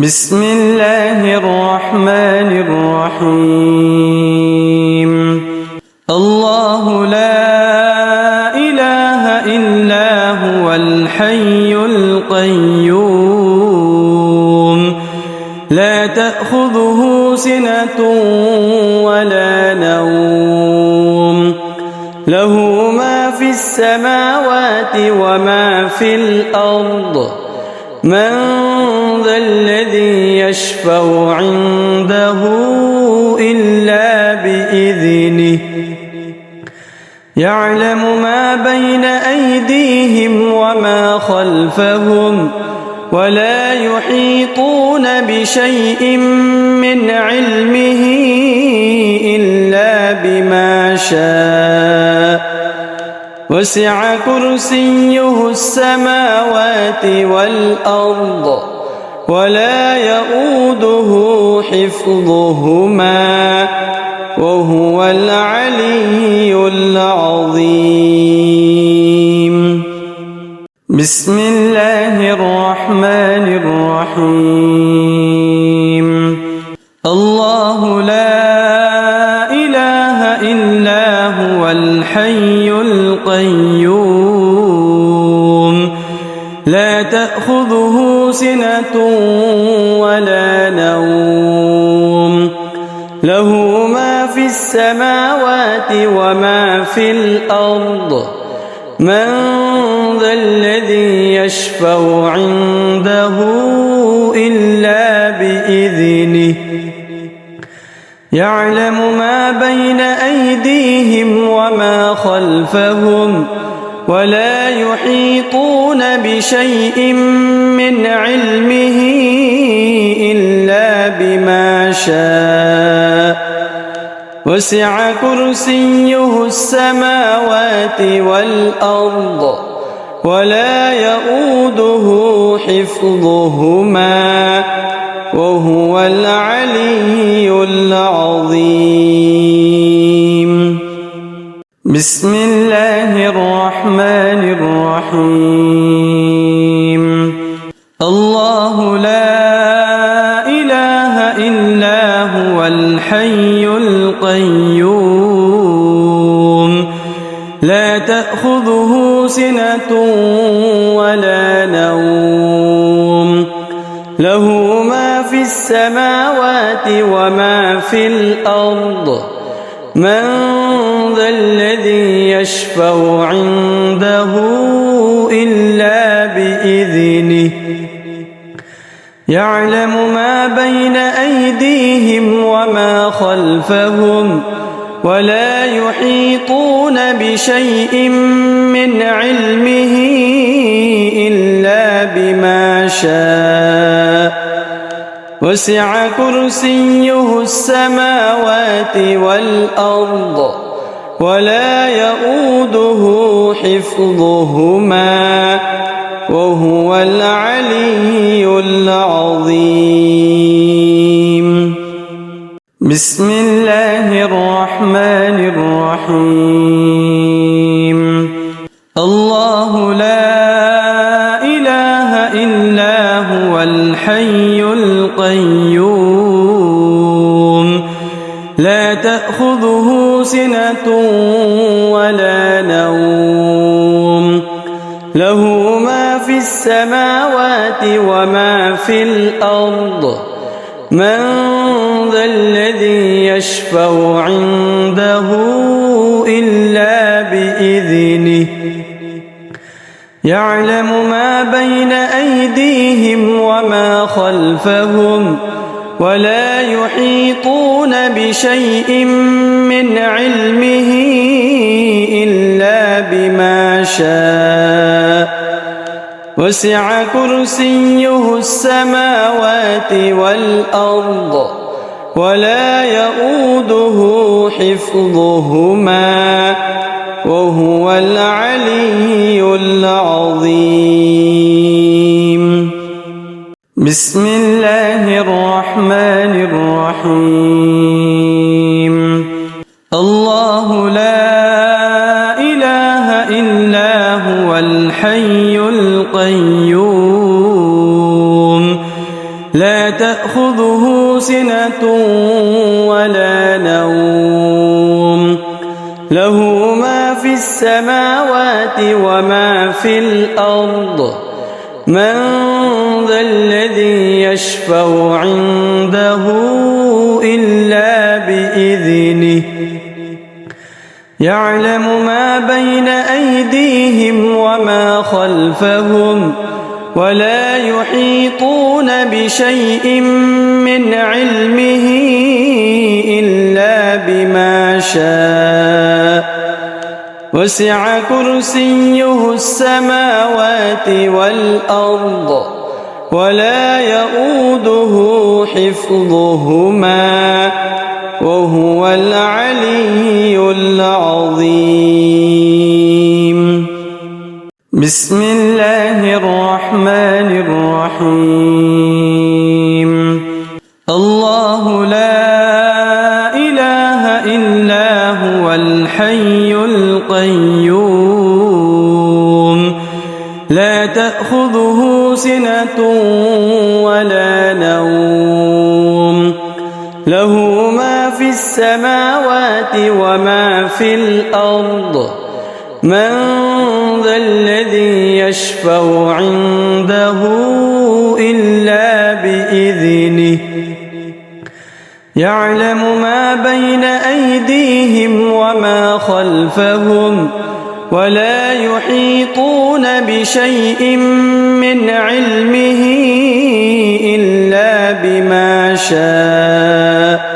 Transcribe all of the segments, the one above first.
بسم الله الرحمن الرحيم. الله لا إله إلا هو الحي القيوم لا تأخذه سنة ولا نوم له ما في السماوات وما في الأرض من ذا الذي يشفع عنده إلا بإذنه يعلم ما بين أيديهم وما خلفهم ولا يحيطون بشيء من علمه إلا بما شاء وسع كرسيه السماوات والأرض ولا يؤوده حفظهما وهو العلي العظيم. بسم الله الرحمن الرحيم. الله لا إله إلا هو الحي القيوم لا تأخذه سنة ولا نوم له ما في السماوات وما في الأرض من ذا الذي يشفع عنده إلا بإذنه يعلم ما بين أيديهم وما خلفهم ولا يحيطون بشيء من علمه إلا بما شاء وسع كرسيه السماوات والأرض ولا يؤوده حفظهما وهو العلي العظيم. بسم الله الرحمن الرحيم. الله لا إله إلا هو الحي القيوم لا تأخذه سنة ولا نوم له ما في السماوات وما في الأرض من ذا الذي يشفع عنده إلا بإذنه يعلم ما بين أيديهم وما خلفهم ولا يحيطون بشيء من علمه إلا بما شاء وسع كرسيه السماوات والأرض ولا يؤوده حفظهما وهو العلي العظيم. بسم الله الرحمن الرحيم. الله لا إله إلا هو الحي القيوم لا تأخذه سنة ولا نوم له ما في السماوات وما في الأرض من ذا الذي يشفع عنده إلا بإذنه يعلم ما بين أيديهم وما خلفهم ولا يحيطون بشيء من علمه إلا بما شاء وسع كرسيه السماوات والأرض ولا يؤوده حفظهما وهو العلي العظيم. بسم الله الرحمن الرحيم. الله لا إله إلا هو الحي القيوم لا تأخذه سنة ولا نوم له ما في السماوات وما في الأرض من ذا الذي يشفع عنده إلا بإذنه يعلم ما بين أيديهم وما خلفهم ولا يحيطون بشيء من علمه إلا بما شاء وسع كرسيه السماوات والأرض ولا يؤوده حفظهما وهو العلي العظيم بسم الله الرحمن الرحيم الله لا إله إلا هو الحي القيوم لا تأخذه سنة ولا نوم له ما في السماوات وما في الأرض من ذا الذي يشفع عنده إلا بإذنه يعلم ما بين أيديهم وما خلفهم ولا يحيطون بشيء من علمه إلا بما شاء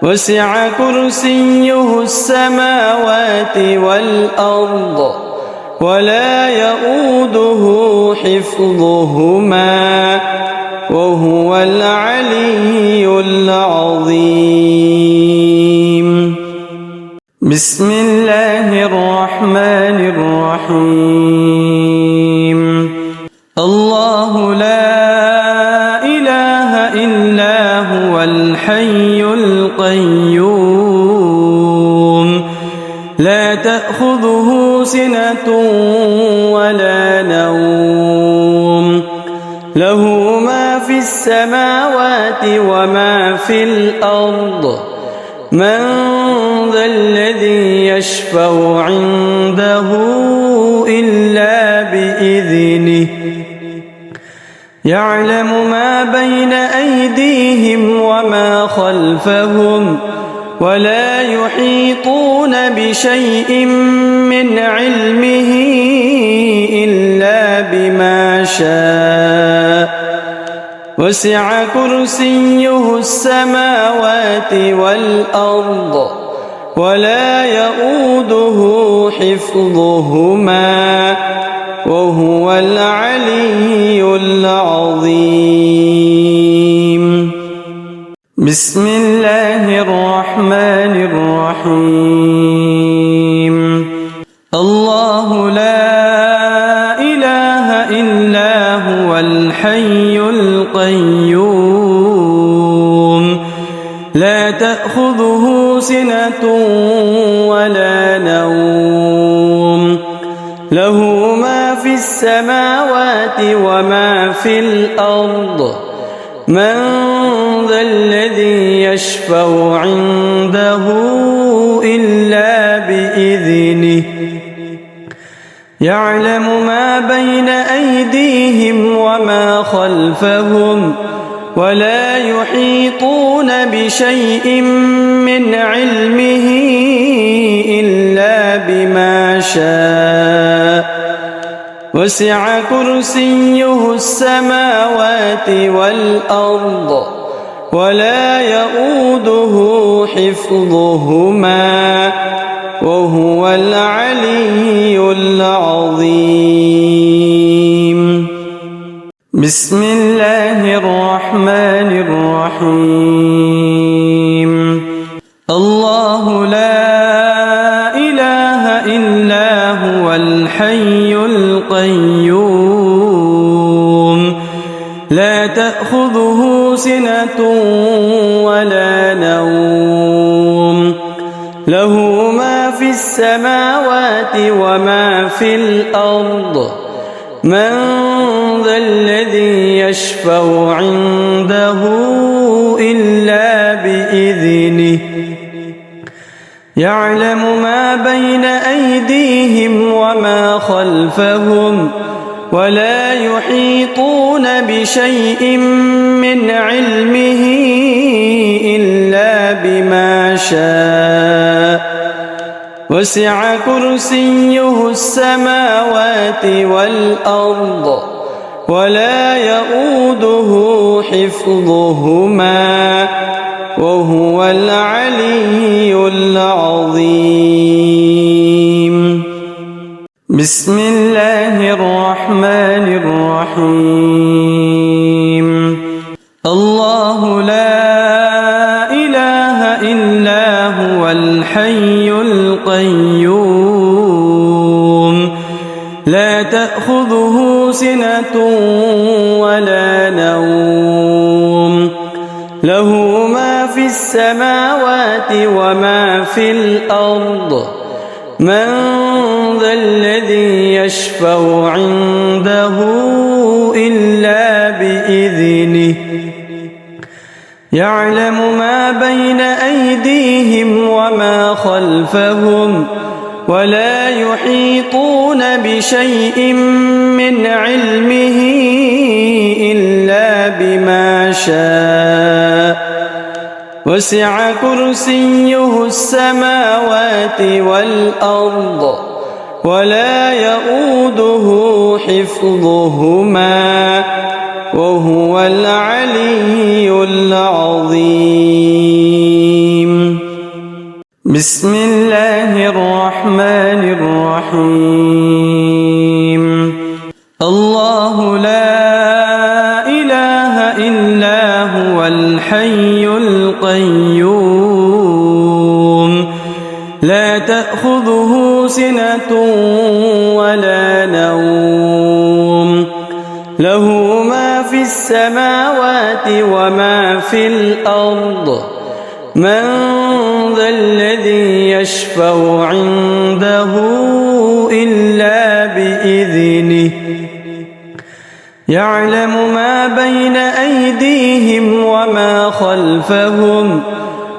وسع كرسيه السماوات والأرض ولا يؤوده حفظهما وهو العلي العظيم بسم الله الرحمن الرحيم الله لا إله إلا هو الحي القيوم لا تأخذه سنة ولا نوم له ما في السماوات وما في الأرض من ذا الذي يشفع عنده إلا بإذنه يعلم ما بين أيديهم وما خلفهم ولا يحيطون بشيء من علمه إلا بما شاء وسع كرسيه السماوات والأرض ولا يؤوده حفظهما وهو العلي العظيم بسم الله الرحمن الرحيم الله لا إله إلا هو الحي القيوم لا تأخذه سنة ولا نوم له ما في السماوات وما في الأرض من ذا الذي يشفع عنده إلا بإذنه يعلم ما بين أيديهم وما خلفهم ولا يحيطون بشيء من علمه إلا بما شاء وسع كرسيه السماوات والأرض ولا يؤوده حفظهما وهو العلي العظيم بسم الله الرحمن الرحيم الله لا إله إلا هو الحي القيوم لا تأخذه سنة ولا نوم له ما في السماوات وما في الأرض من ذا الذي يشفع عنده إلا بإذنه يعلم ما بين أيديهم وما خلفهم ولا يحيطون بشيء من علمه إلا بما شاء وسع كرسيه السماوات والأرض ولا يؤوده حفظهما وهو العلي العظيم. بسم الله الرحمن الرحيم. الله لا إله إلا هو الحي القيوم لا تأخذه سنة ولا نوم له ما في السماوات وما في الأرض من ذا الذي يشفع عنده إلا بإذنه يعلم ما بين أيديهم وما خلفهم ولا يحيطون بشيء من علمه إلا بما شاء وسع كرسيه السماوات والأرض ولا يؤوده حفظهما وهو العلي العظيم. بسم الله الرحمن الرحيم. الله لا إله إلا هو الحي القيوم لا تأخذه سنة ولا نوم له ما في السماوات وما في الأرض من ذا الذي يشفع عنده إلا بإذنه يعلم ما بين أيديهم وما خلفهم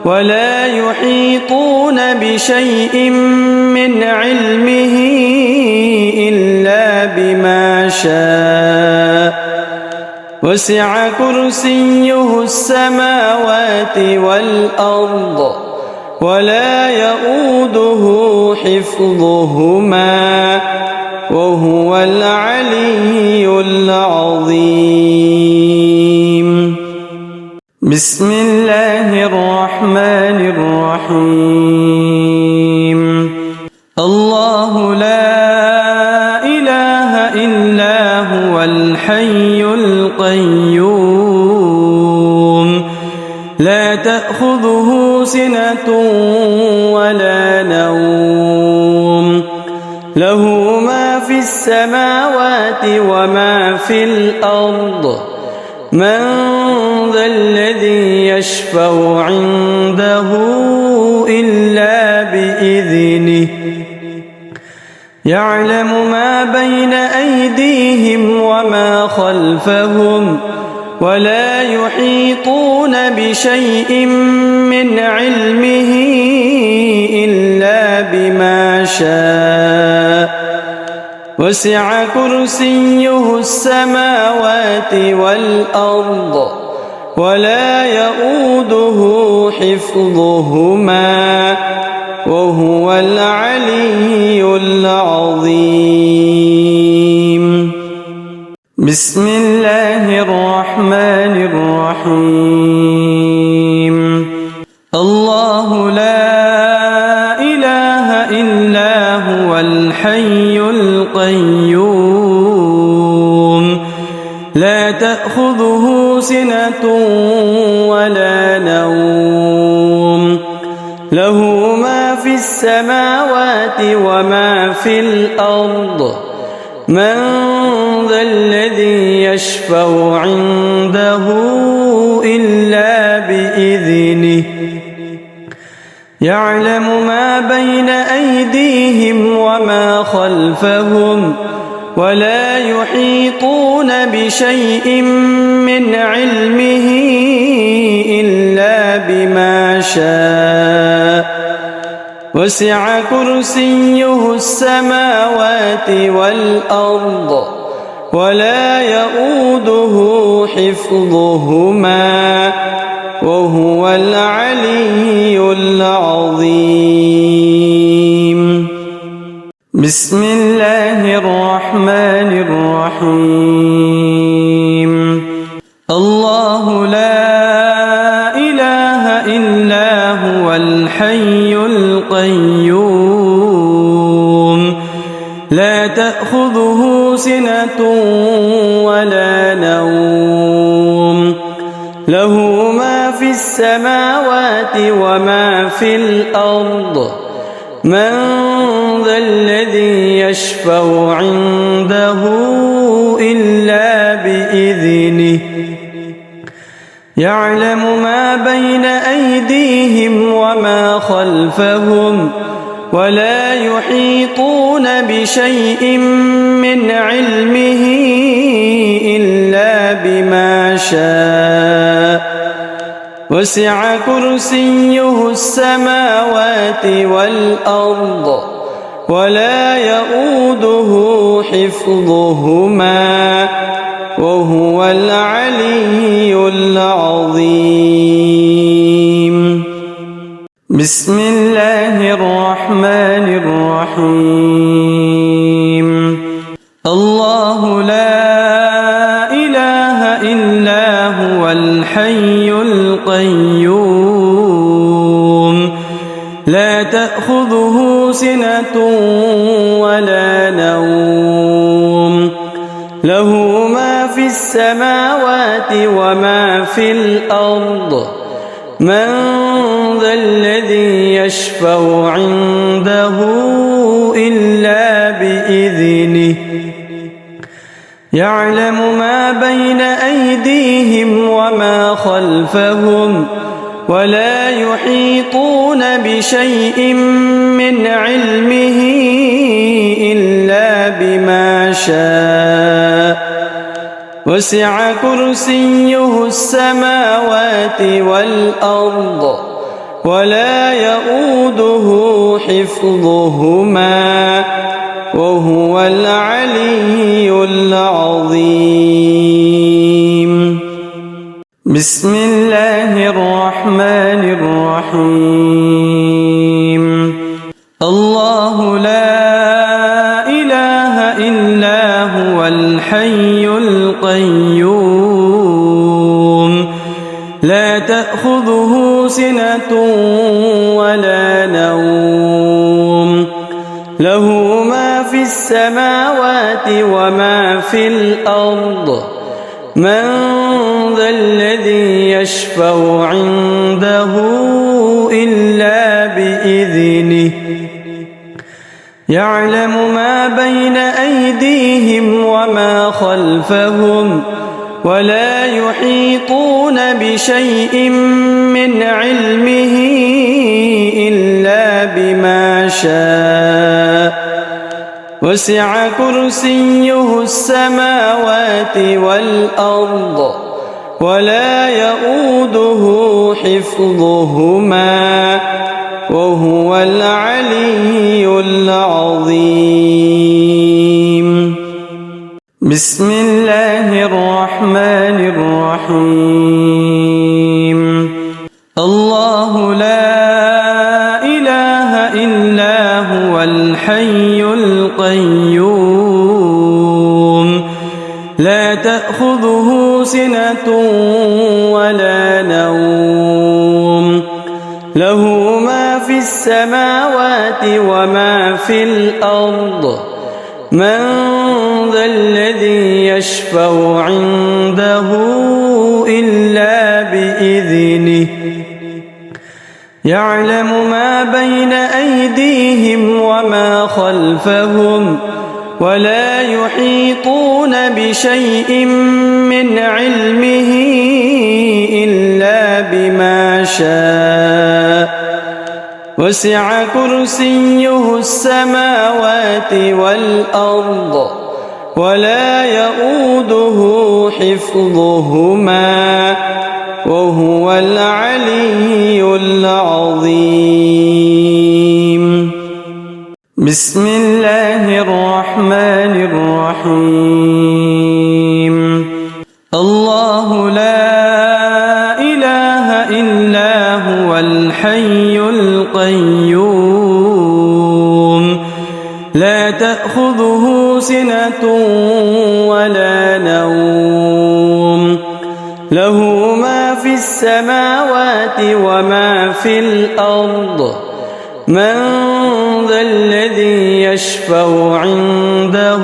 ولا يحيطون بشيء من علمه إلا بما شاء وسع كرسيه السماوات والأرض ولا يؤوده حفظهما وهو العلي العظيم. بسم الله الرحمن الرحيم. الله لا إله إلا هو الحي القيوم لا تأخذه سنة ولا نوم له ما في السماوات وما في الأرض من ذا الذي يشفع عنده إلا بإذنه يعلم ما بين أيديهم وما خلفهم ولا يحيطون بشيء من علمه إلا بما شاء وسع كرسيه السماوات والأرض ولا يؤوده حفظهما وهو العلي العظيم. بسم الله الرحمن الرحيم. الله لا إله إلا هو الحي القيوم لا تأخذه سنة ولا نوم له ما في السماوات وما في الأرض من ذا الذي يشفع عنده إلا بإذنه يعلم ما بين أيديهم وما خلفهم ولا يحيطون بشيء من علمه إلا بما شاء وسع كرسيه السماوات والأرض ولا يؤوده حفظهما وهو العلي العظيم. بسم الله الرحمن الرحيم. الله لا إله إلا هو الحي القيوم لا تأخذه سنة ولا نوم له ما في السماوات وما في الأرض من ذا الذي يشفع عنده إلا بإذنه يعلم ما بين أيديهم وما خلفهم ولا يحيطون بشيء من علمه إلا بما شاء وسع كرسيه السماوات والأرض ولا يؤوده حفظهما وهو العلي العظيم. بسم الله الرحمن الرحيم. الله لا إله إلا هو الحي القيوم لا تأخذه سنة ولا نوم له ما في السماوات وما في الأرض من ذا الذي يشفع عنده إلا بإذنه يعلم ما بين أيديهم وما خلفهم ولا يحيطون بشيء من علمه إلا بما شاء وسع كرسيه السماوات والأرض ولا يؤوده حفظهما وهو العلي العظيم. بسم الله الرحمن الرحيم. الله لا إله إلا هو الحي القيوم لا تأخذه سنة ولا نوم له ما في السماوات وما في الأرض من ذا الذي يشفع عنده إلا بإذنه يعلم ما بين أيديهم وما خلفهم ولا يحيطون بشيء من علمه إلا بما شاء وسع كرسيه السماوات والأرض ولا يؤوده حفظهما وهو العلي العظيم. بسم الله الرحمن الرحيم. الله لا إله إلا هو الحي القيوم لا تأخذه سنة ولا نوم له ما في السماوات وما في الأرض من ذا الذي يشفع عنده إلا بإذنه يعلم ما بين أيديهم وما خلفهم ولا يحيطون بشيء من علمه إلا بما شاء وسع كرسيه السماوات والأرض ولا يؤوده حفظهما وهو العلي العظيم. بسم الله الرحمن الرحيم. الله لا إله إلا هو الحي القيوم لا تأخذه سنة ولا نوم له ما في السماوات وما في الأرض من ذا الذي يشفع عنده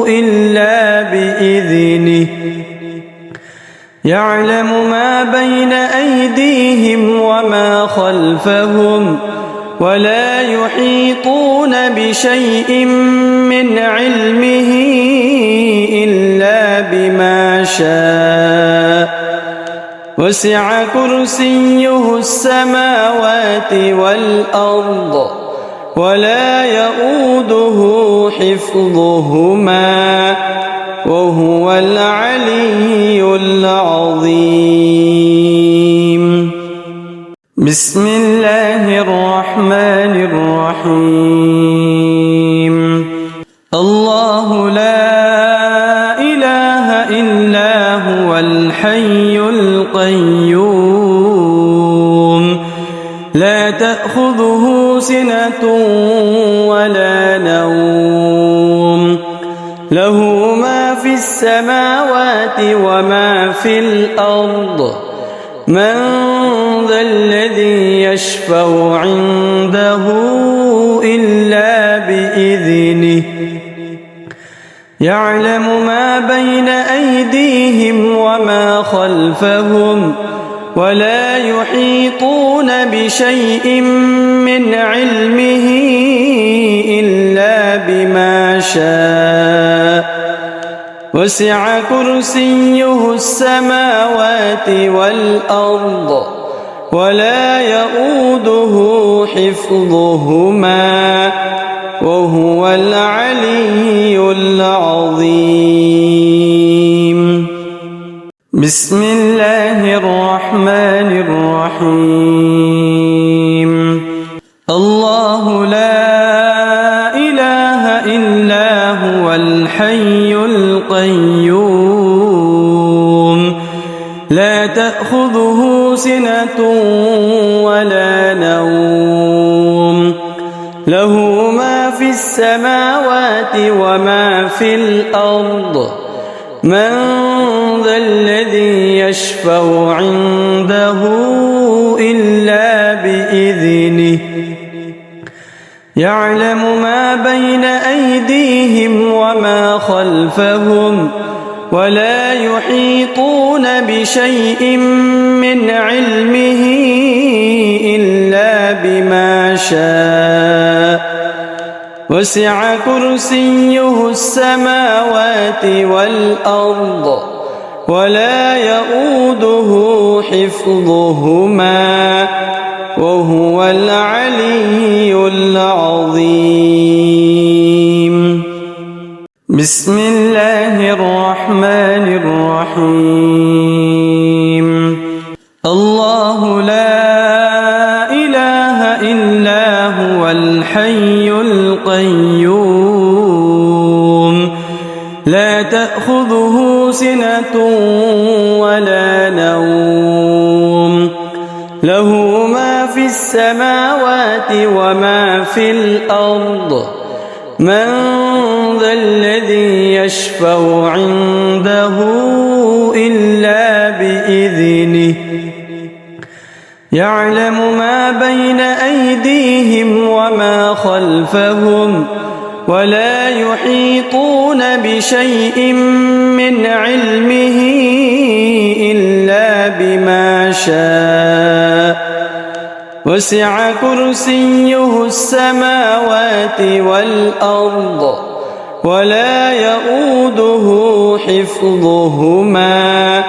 إلا بإذنه يعلم ما بين أيديهم وما خلفهم ولا يحيطون بشيء من علمه إلا بما شاء وسع كرسيه السماوات والأرض ولا يؤوده حفظهما وهو العلي العظيم. بسم الله الرحمن الرحيم. الله لا إله إلا هو الحي القيوم لا تأخذه سنة ولا نوم له ما في السماوات وما في الأرض من ذا الذي يشفع عنده إلا بإذنه يعلم ما بين أيديهم وما خلفهم ولا يحيطون بشيء من علمه إلا بما شاء وسع كرسيه السماوات والأرض ولا يؤوده حفظهما وهو العلي العظيم. بسم الله الرحمن الرحيم. الله لا إله إلا هو الحي القيوم لا تأخذه سنة ولا نوم له ما في السماوات وما في الأرض من ذا الذي يشفع عنده إلا بإذنه يعلم ما بين أيديهم وما خلفهم ولا يحيطون بشيء من علمه إلا بما شاء وسع كرسيه السماوات والأرض ولا يؤوده حفظهما وهو العلي العظيم. بسم الله الرحمن الرحيم. الله لا إله إلا هو الحي القيوم لا تأخذه سنة ولا نوم له ما في السماوات وما في الأرض من ذا الذي يشفع عنده إلا بإذنه يعلم ما بين أيديهم وما خلفهم ولا يحيطون بشيء من علمه إلا بما شاء وسع كرسيه السماوات والأرض ولا يؤوده حفظهما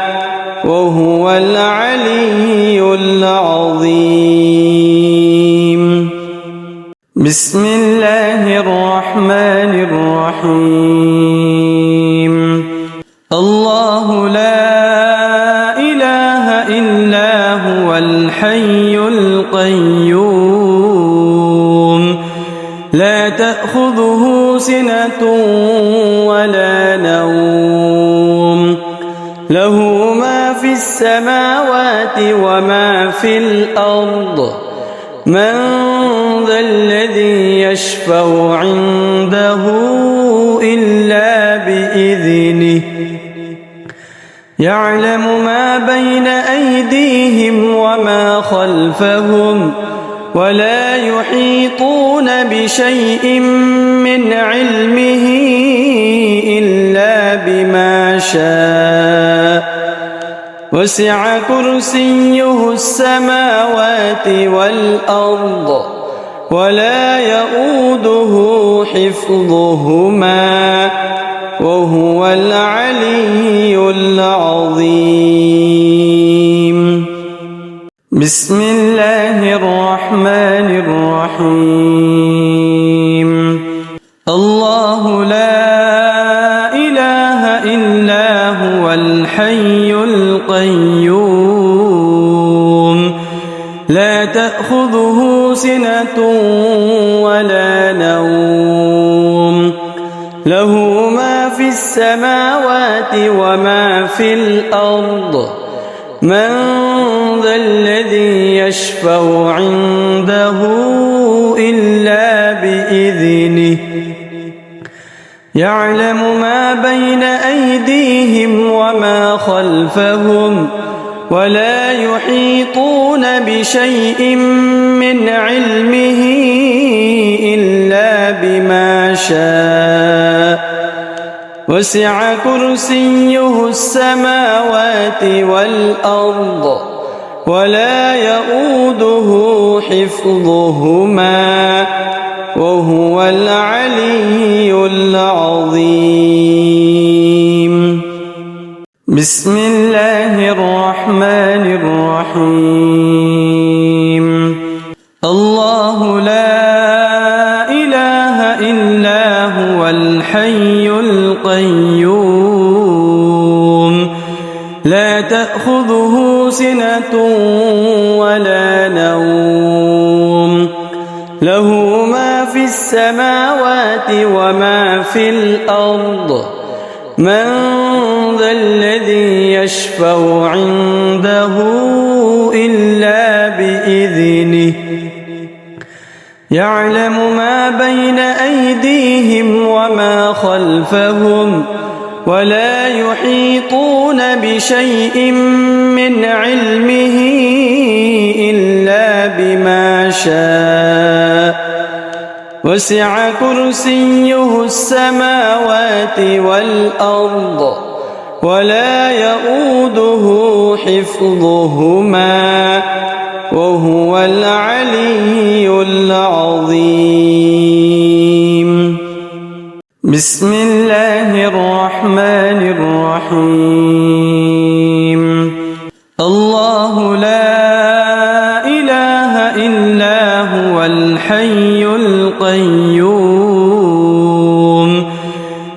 وهو العلي العظيم. بسم الله الرحمن الرحيم. هو الحي القيوم لا تأخذه سنة ولا نوم له ما في السماوات وما في الأرض من ذا الذي يشفع عنده إلا بإذنه يعلم ما بين أيديهم وما خلفهم ولا يحيطون بشيء من علمه إلا بما شاء وسع كرسيه السماوات والأرض ولا يؤوده حفظهما وهو العلي العظيم بسم الله الرحمن الرحيم الله لا إله إلا هو الحي القيوم لا تأخذه سنة ولا نوم له ما في السماوات وما في الأرض من ذا الذي يشفع عنده إلا بإذنه يعلم ما بين أيديهم وما خلفهم ولا يحيطون بشيء من علمه إلا بما شاء وسع كرسيه السماوات والأرض ولا يؤوده حفظهما وهو العلي العظيم بسم الله الرحمن الرحيم الله لا إله إلا هو الحي القيوم لا تأخذه سنة ولا نوم له ما في السماوات وما في الأرض من ذا الذي يشفع عنده إلا بإذنه يعلم ما بين أيديهم وما خلفهم ولا يحيطون بشيء من علمه إلا بما شاء وسع كرسيه السماوات والأرض ولا يؤوده حفظهما وهو العلي العظيم بسم الله الرحمن الرحيم الله لا إله إلا هو الحي القيوم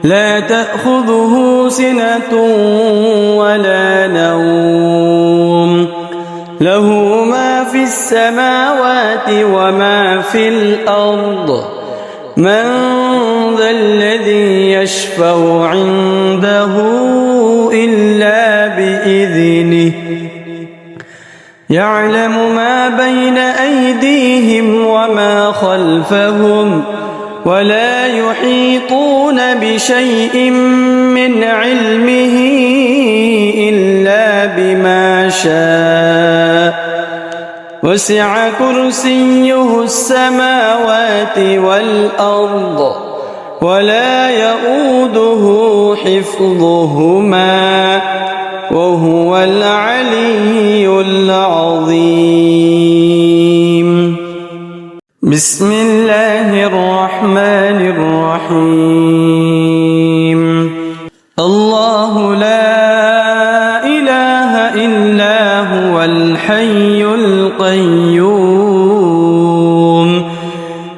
لا تأخذه سنة ولا نوم له ما في السماوات وما في الأرض من ذا الذي يشفع عنده إلا بإذنه يعلم ما بين أيديهم وما خلفهم ولا يحيطون بشيء من علمه إلا بما شاء وسع كرسيه السماوات والأرض ولا يؤوده حفظهما وهو العلي العظيم بسم الله الرحمن الرحيم الله لا إله إلا هو الحي القيوم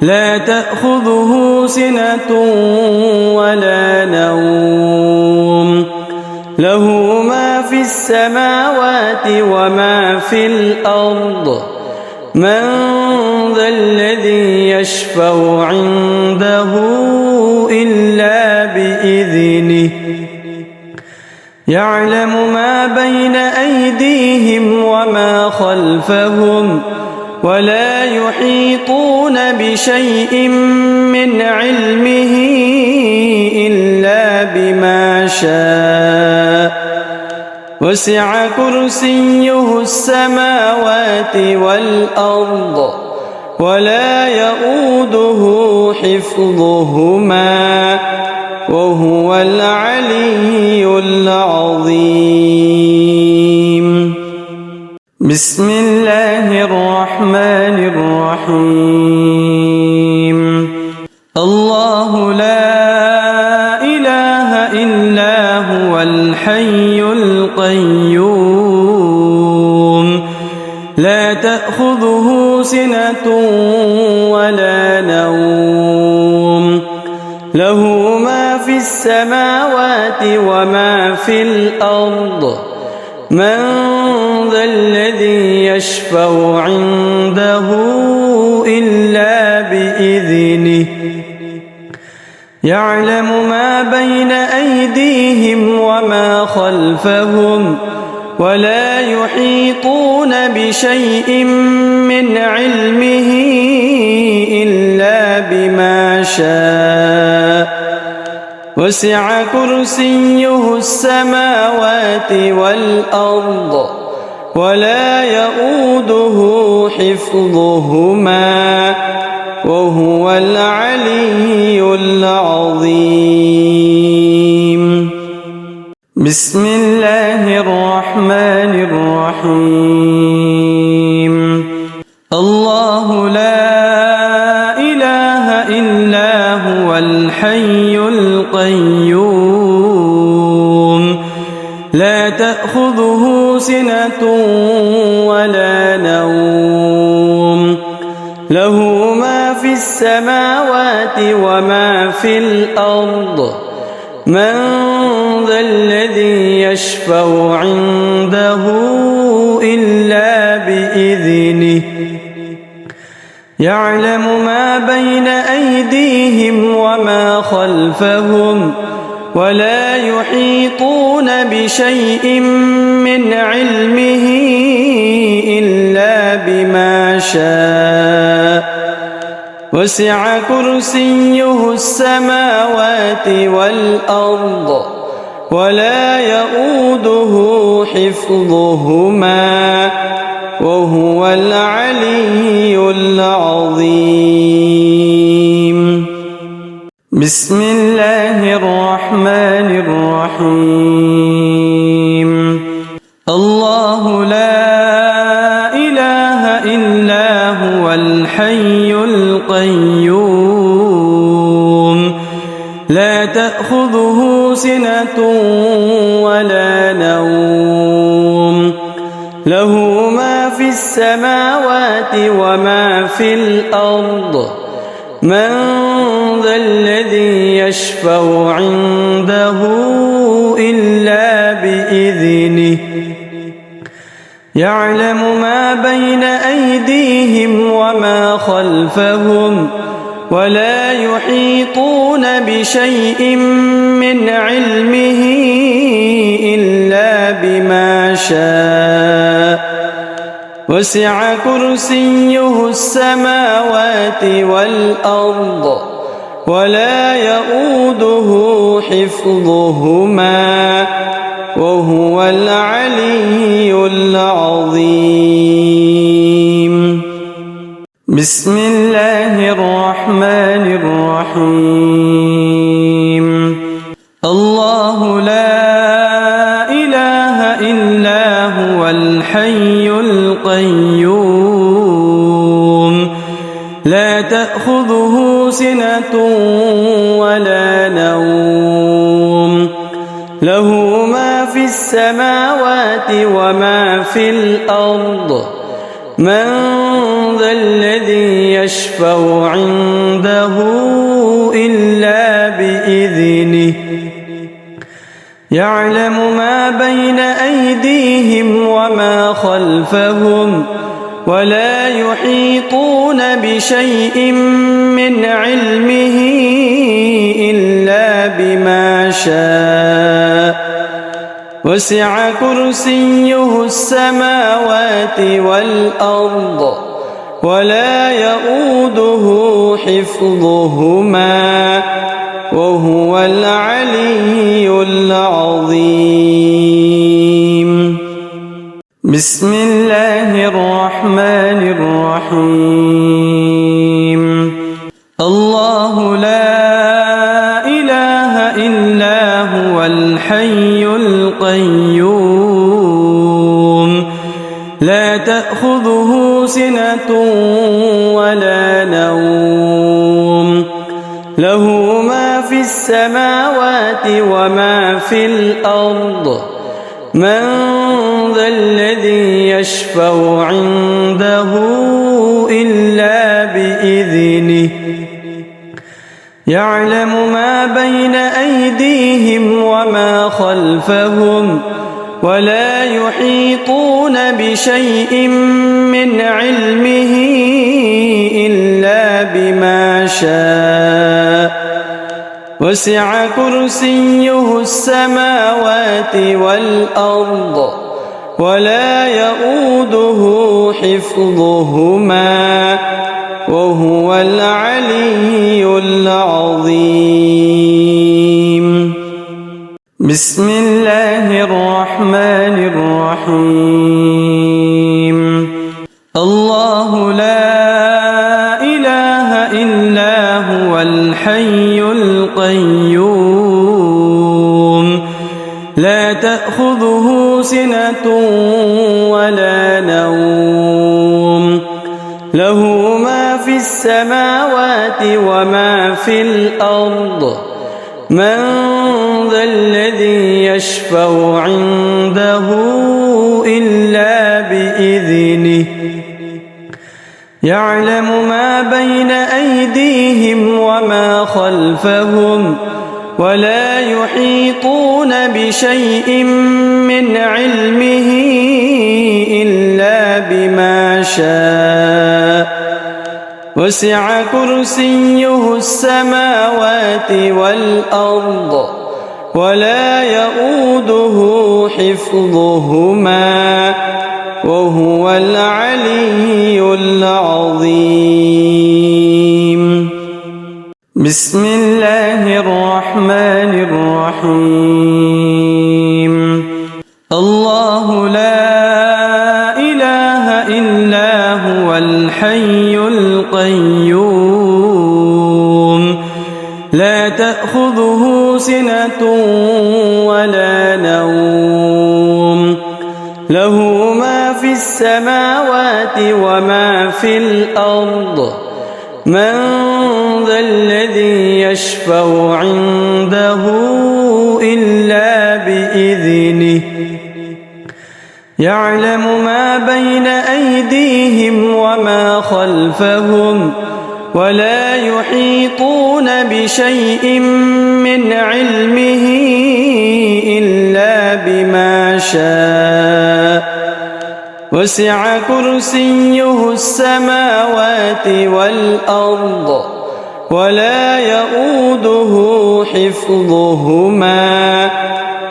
لا تأخذه سنة ولا نوم له ما في السماوات وما في الأرض من ذا الذي يشفع عنده إلا بإذنه يعلم ما بين أيديهم وما خلفهم ولا يحيطون بشيء من علمه إلا بما شاء وسع كرسيه السماوات والأرض ولا يؤوده حفظهما وهو العلي العظيم. بسم الله الرحمن الرحيم. الله لا إله إلا هو الحي القيوم لا تأخذه سنة ولا نوم له ما في السماوات وما في الأرض من ذا الذي يشفع عنده إلا بإذنه يعلم ما بين أيديهم وما خلفهم ولا يحيطون بشيء من علمه إلا بما شاء وسع كرسيه السماوات والأرض ولا يؤوده حفظهما وهو العلي العظيم. بسم الله الرحمن الرحيم. الله لا إله إلا هو الحي القيوم لا تأخذه سنة ولا نوم له ما في السماوات وما في الأرض من ذا الذي يشفع عنده إلا بإذنه يعلم ما بين أيديهم وما خلفهم ولا يحيطون بشيء من علمه إلا بما شاء وسع كرسيه السماوات والأرض ولا يؤوده حفظهما وهو العلي العظيم. بسم الله الرحمن الرحيم. الله لا إله إلا هو الحي القيوم لا تأخذه سنة ولا نوم له ما في السماوات وما في الأرض من ذا الذي يشفع عنده إلا بإذنه يعلم ما بين أيديهم وما خلفهم ولا يحيطون بشيء من علمه إلا بما شاء وسع كرسيه السماوات والأرض ولا يؤوده حفظهما وهو العلي العظيم. بسم الله الرحمن الرحيم. الله لا إله إلا هو الحي القيوم لا تأخذه سنة ولا نوم له ما في السماوات وما في الأرض من ذا الذي يشفع عنده إلا بإذنه يعلم ما بين أيديهم وما خلفهم ولا يحيطون بشيء من علمه إلا بما شاء وسع كرسيه السماوات والأرض ولا يؤوده حفظهما وهو العلي العظيم. بسم الله الرحمن الرحيم. الله لا إله إلا هو الحي القيوم لا تأخذه سنة ولا نوم له ما في السماوات وما في الأرض من ذا الذي يشفع عنده إلا بإذنه يعلم ما بين أيديهم وما خلفهم ولا يحيطون بشيء من علمه إلا بما شاء وسع كرسيه السماوات والأرض ولا يؤوده حفظهما وهو العلي العظيم. بسم الله الرحمن الرحيم. الله لا إله إلا هو الحي القيوم لا تأخذه سنة ولا نوم له ما في السماوات وما في الأرض من ذا الذي يشفع عنده إلا بإذنه يعلم ما بين أيديهم وما خلفهم ولا يحيطون بشيء من علمه إلا بما شاء وسع كرسيه السماوات والأرض ولا يؤوده حفظهما وهو العلي العظيم. بسم الله الرحمن الرحيم. الله لا إله إلا هو الحي القيوم لا تأخذه سنة ولا نوم له ما في السماوات وما في الأرض من ذا الذي يشفع عنده إلا بإذنه يعلم ما بين أيديهم وما خلفهم ولا يحيطون بشيء من علمه إلا بما شاء وسع كرسيه السماوات والأرض ولا يؤوده حفظهما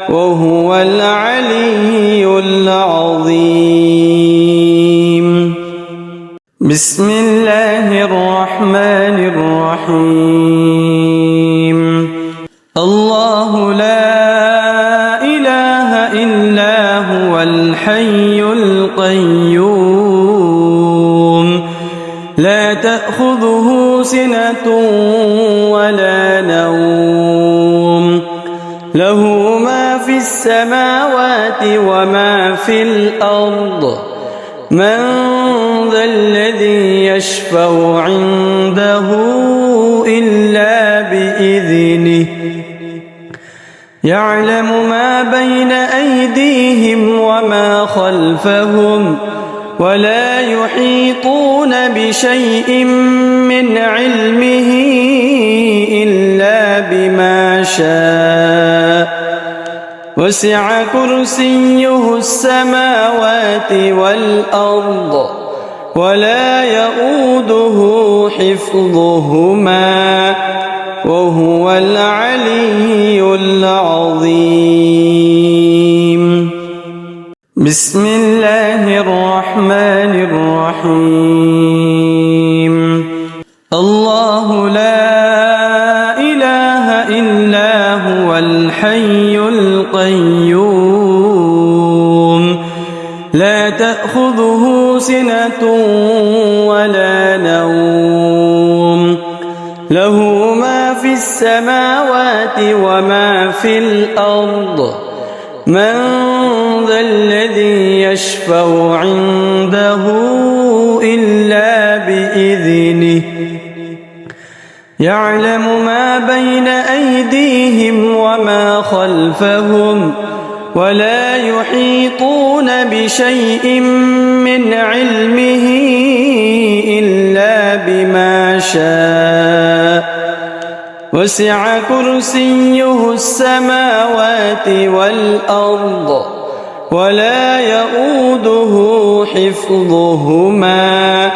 وهو العلي العظيم. بسم الله الرحمن الرحيم. الله لا إله إلا هو الحي القيوم لا تأخذه سنة ولا نوم له ما في السماوات وما في الأرض من ذا الذي يشفع عنده إلا بإذنه يعلم ما بين أيديهم وما خلفهم ولا يحيطون بشيء من علمه إلا بما شاء وسع كرسيه السماوات والأرض ولا يؤوده حفظهما وهو العلي العظيم. بسم الله الرحمن الرحيم. الله لا إله إلا هو الحي القيوم لا تأخذه سنة ولا نوم له ما في السماوات وما في الأرض من ذا الذي يشفع عنده إلا بإذنه يعلم ما بين أيديهم وما خلفهم ولا يحيطون بشيء من علمه إلا بما شاء وسع كرسيه السماوات والأرض ولا يؤوده حفظهما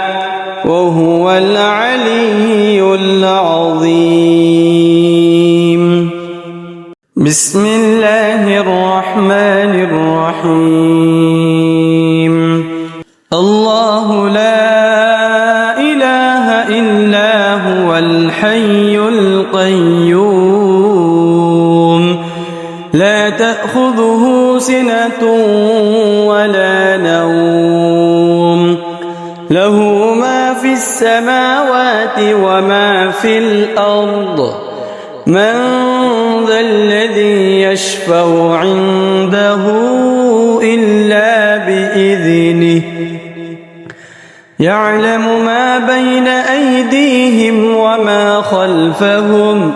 وهو العلي العظيم. بسم الله الرحمن الرحيم. الله لا إله إلا هو الحي القيوم لا تأخذه سنة ولا نوم له ما في السماوات وما في الأرض من ذا الذي يشفع عنده إلا بإذنه يعلم ما بين أيديهم وما خلفهم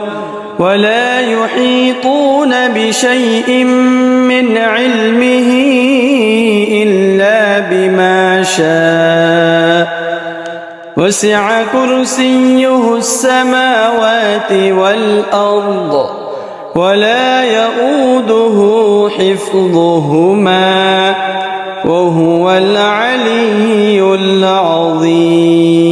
ولا يحيطون بشيء من علمه إلا بما شاء وسع كرسيه السماوات والأرض ولا يؤوده حفظهما وهو العلي العظيم.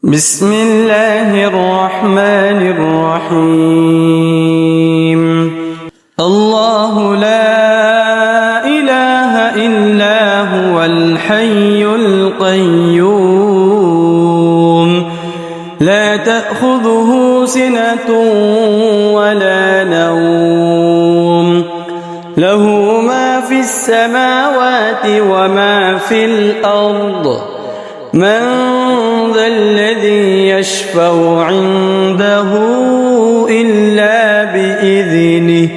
بسم الله الرحمن الرحيم. الله لا إله إلا هو الحي القيوم لا تأخذه سنة ولا نوم له ما في السماوات وما في الأرض من ذا الذي يشفع عنده إلا بإذنه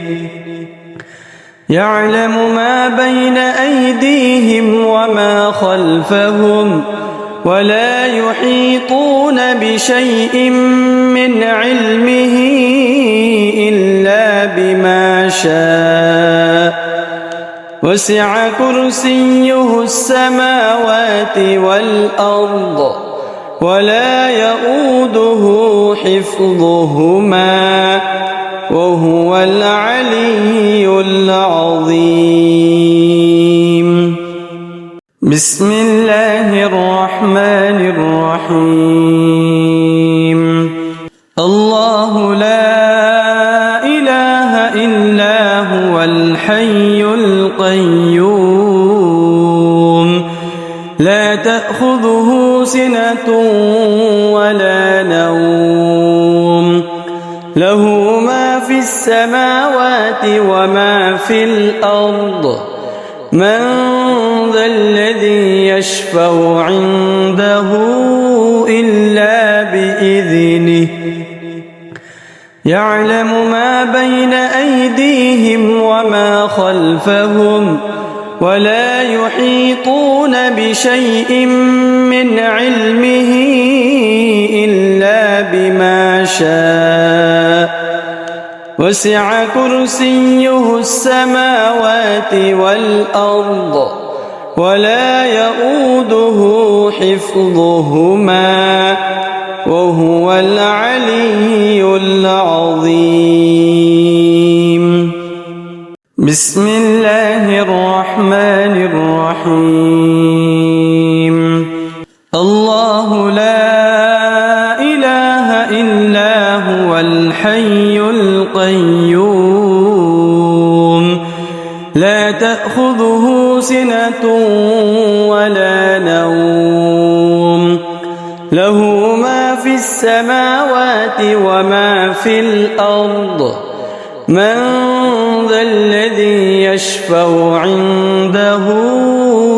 يعلم ما بين أيديهم وما خلفهم ولا يحيطون بشيء من علمه إلا بما شاء وسع كرسيه السماوات والأرض ولا يؤوده حفظهما وهو العلي العظيم. بسم الله الرحمن الرحيم. الله لا إله إلا هو الحي القيوم لا تأخذه سنة ولا نوم له ما في السماوات وما في الأرض من ذا الذي يشفع عنده إلا بإذنه يعلم ما بين أيديهم وما خلفهم ولا يحيطون بشيء من علمه إلا بما شاء وسع كرسيه السماوات والأرض ولا يؤوده حفظهما وهو العلي العظيم. بسم الله الرحمن الرحيم الله لا إله إلا هو الحي القيوم لا تأخذه سنة ولا نوم له ما في السماوات وما في الأرض من ذا الذي يشفع عنده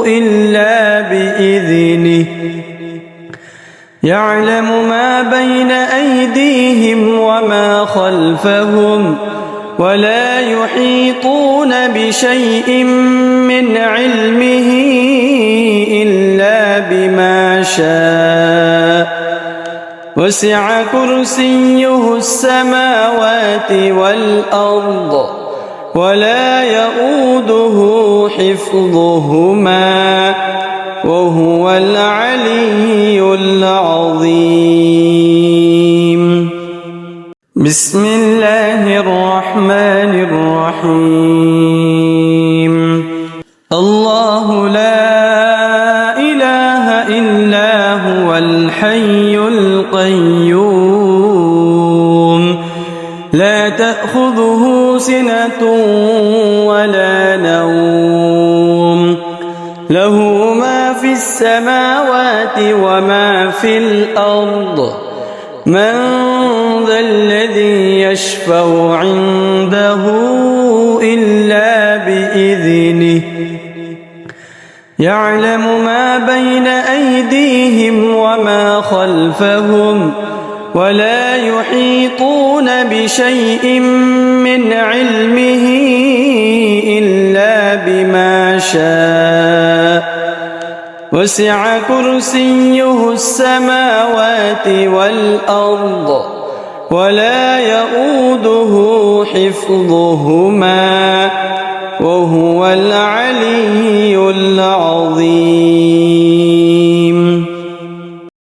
إلا بإذنه يعلم ما بين أيديهم وما خلفهم ولا يحيطون بشيء من علمه إلا بما شاء وسع كرسيه السماوات والأرض ولا يؤوده حفظهما وهو العلي العظيم بسم الله الرحمن الرحيم الله لا إله إلا هو الحي القيوم لا تأخذه سنة ولا نوم له ما في السماوات وما في الأرض من ذا الذي يشفع عنده إلا بإذنه يعلم ما بين أيديهم وما خلفهم ولا يحيطون بشيء من علمه إلا بما شاء وسع كرسيه السماوات والأرض ولا يؤوده حفظهما